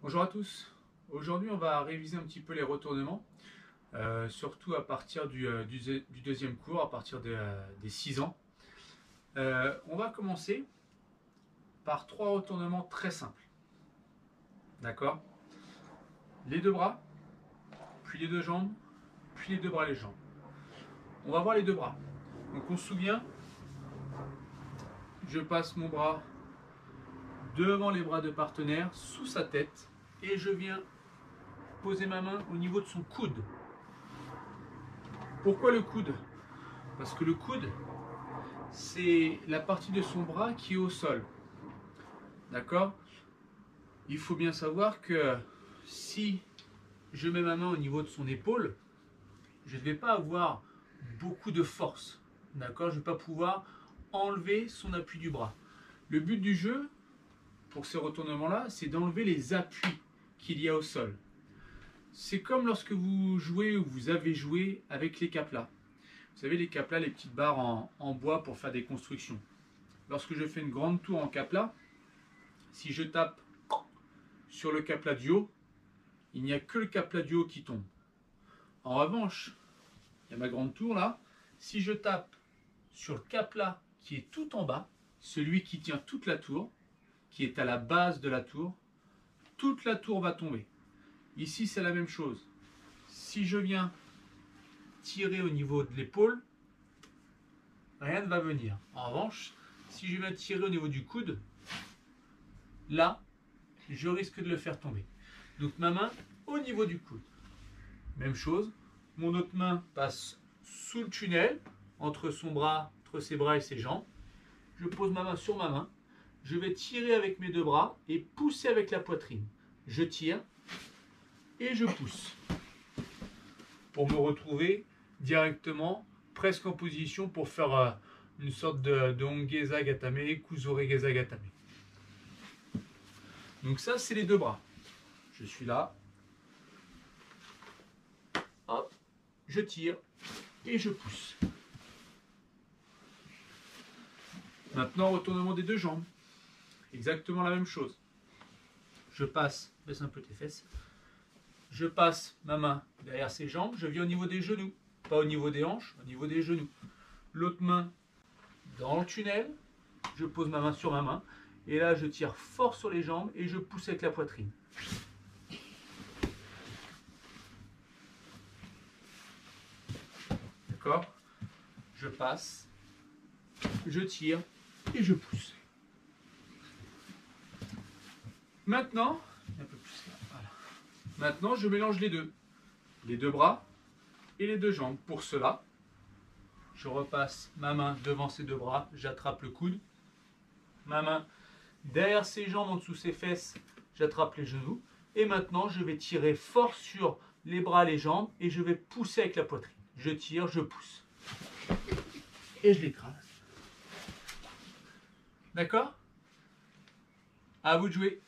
Bonjour à tous. Aujourd'hui, on va réviser un petit peu les retournements, surtout à partir du deuxième cours, à partir des 6 ans. On va commencer par 3 retournements très simples. D'accord? Les deux bras, puis les deux jambes, puis les deux bras et les jambes. On va voir les deux bras. Donc on se souvient, je passe mon bras devant les bras de partenaire, sous sa tête, et je viens poser ma main au niveau de son coude. Pourquoi le coude? Parce que le coude, c'est la partie de son bras qui est au sol. D'accord? Il faut bien savoir que si je mets ma main au niveau de son épaule, je ne vais pas avoir beaucoup de force. D'accord? Je ne vais pas pouvoir enlever son appui du bras. Le but du jeu, pour ces retournements-là, c'est d'enlever les appuis qu'il y a au sol. C'est comme lorsque vous jouez ou vous avez joué avec les caplas. Vous savez, les caplas, les petites barres en bois pour faire des constructions. Lorsque je fais une grande tour en capla, si je tape sur le capla du haut, il n'y a que le capla du haut qui tombe. En revanche, il y a ma grande tour là. Si je tape sur le capla qui est tout en bas, celui qui tient toute la tour, qui est à la base de la tour, toute la tour va tomber. Ici, c'est la même chose. Si je viens tirer au niveau de l'épaule, rien ne va venir. En revanche, si je viens tirer au niveau du coude, là, je risque de le faire tomber. Donc ma main au niveau du coude. Même chose, mon autre main passe sous le tunnel, entre ses bras et ses jambes. Je pose ma main sur ma main. Je vais tirer avec mes deux bras et pousser avec la poitrine. Je tire et je pousse. Pour me retrouver directement, presque en position pour faire une sorte de Ongeza Gatame, Kuzore Geza Gatame. Donc ça, c'est les deux bras. Je suis là. Hop, je tire et je pousse. Maintenant, retournement des deux jambes. Exactement la même chose. Je passe, baisse un peu tes fesses. Je passe ma main derrière ses jambes, je viens au niveau des genoux, pas au niveau des hanches, au niveau des genoux. L'autre main dans le tunnel, je pose ma main sur ma main, et là je tire fort sur les jambes et je pousse avec la poitrine. D'accord? Je passe, je tire et je pousse. Maintenant, un peu plus là, voilà. Maintenant, je mélange les deux bras et les deux jambes. Pour cela, je repasse ma main devant ces deux bras, j'attrape le coude, ma main derrière ses jambes, en dessous ses fesses, j'attrape les genoux, et maintenant je vais tirer fort sur les bras, les jambes, et je vais pousser avec la poitrine. Je tire, je pousse, et je l'écrase. D'accord? À vous de jouer.